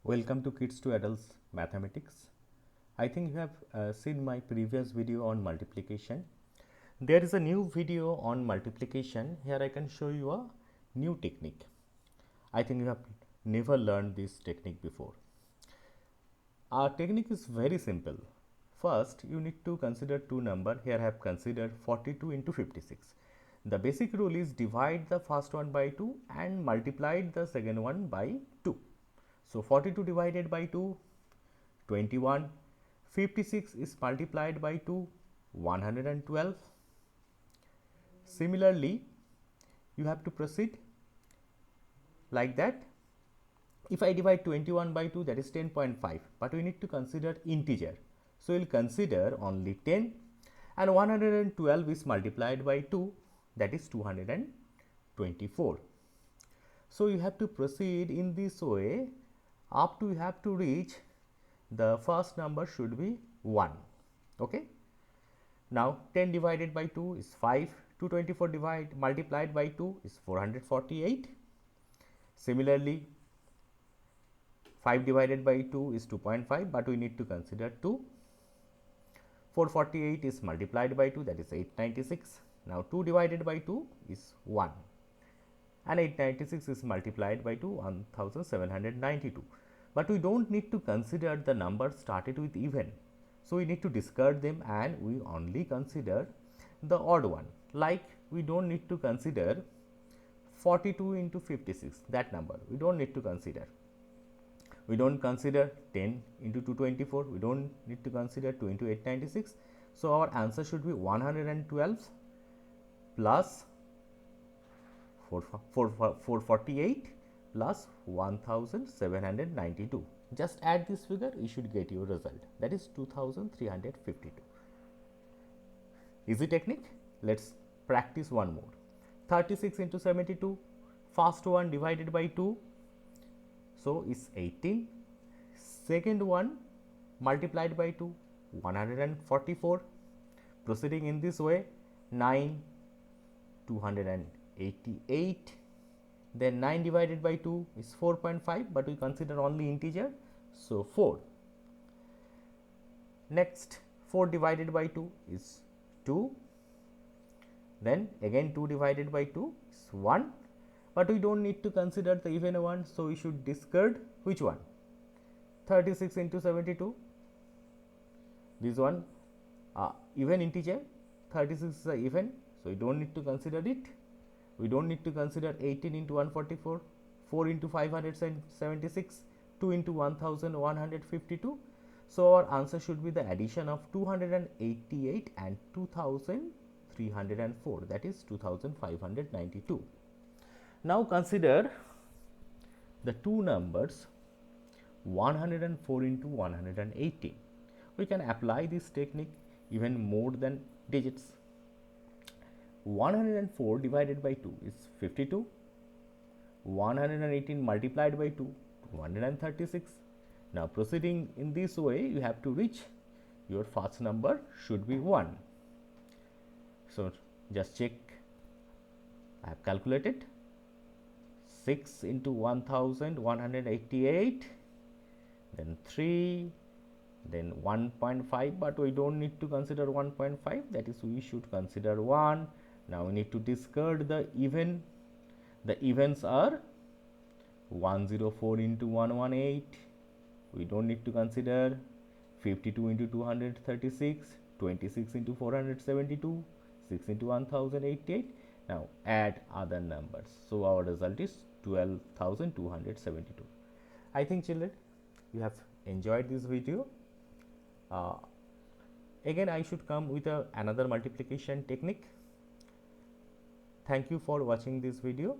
Welcome to Kids to Adults Mathematics. I think you have seen my previous video on multiplication. There is a new video on multiplication. Here I can show you a new technique. I think you have never learned this technique before. Our technique is very simple. First, you need to consider two numbers. Here I have considered 42 into 56. The basic rule is divide the first one by 2 and multiply the second one by 2. So 42 divided by 2, 21. 56 is multiplied by 2, 112. Similarly, you have to proceed like that. If I divide 21 by 2, that is 10.5, but we need to consider integer. So we will consider only 10, and 112 is multiplied by 2, that is 224. So you have to proceed in this way up to you have to reach the first number should be 1. Okay. Now 10 divided by 2 is 5. 224 multiplied by 2 is 448. Similarly, 5 divided by 2 is 2.5, but we need to consider 2. 448 is multiplied by 2, that is 896. Now 2 divided by 2 is 1, and 896 is multiplied by 2, 1792. But we don't need to consider the number started with even. So we need to discard them and we only consider the odd one. Like we don't need to consider 42 into 56, that number we don't need to consider. We don't consider 10 into 224, we don't need to consider 2 into 896. So our answer should be 112 plus 448 plus 1792. Just add this figure, you should get your result, that is 2352. Easy technique. Let's practice one more. 36 into 72, first one divided by 2, so is 18. Second one multiplied by 2, 144. Proceeding in this way, 9, 288. Then 9 divided by 2 is 4.5, but we consider only integer, so 4. Next, 4 divided by 2 is 2. Then again 2 divided by 2 is 1, but we don't need to consider the even one, so we should discard which one? 36 into 72, this one even integer, 36 is a even, so we don't need to consider it. We don't need to consider 18 into 144, 4 into 576, 2 into 1152. So our answer should be the addition of 288 and 2304, that is 2592. Now consider the two numbers 104 into 118. We can apply this technique even more than digits. 104 divided by 2 is 52. 118 multiplied by 2, 236. Now proceeding in this way, you have to reach your first number should be 1. So just check. I have calculated 6 into 1188, then 3, then 1.5, but we don't need to consider 1.5, that is we should consider 1. Now we need to discard the even. The evens are 104 into 118, we don't need to consider 52 into 236, 26 into 472, 6 into 1088. Now add other numbers, so our result is 12,272. I think children, you have enjoyed this video. Again I should come with another multiplication technique. Thank you for watching this video.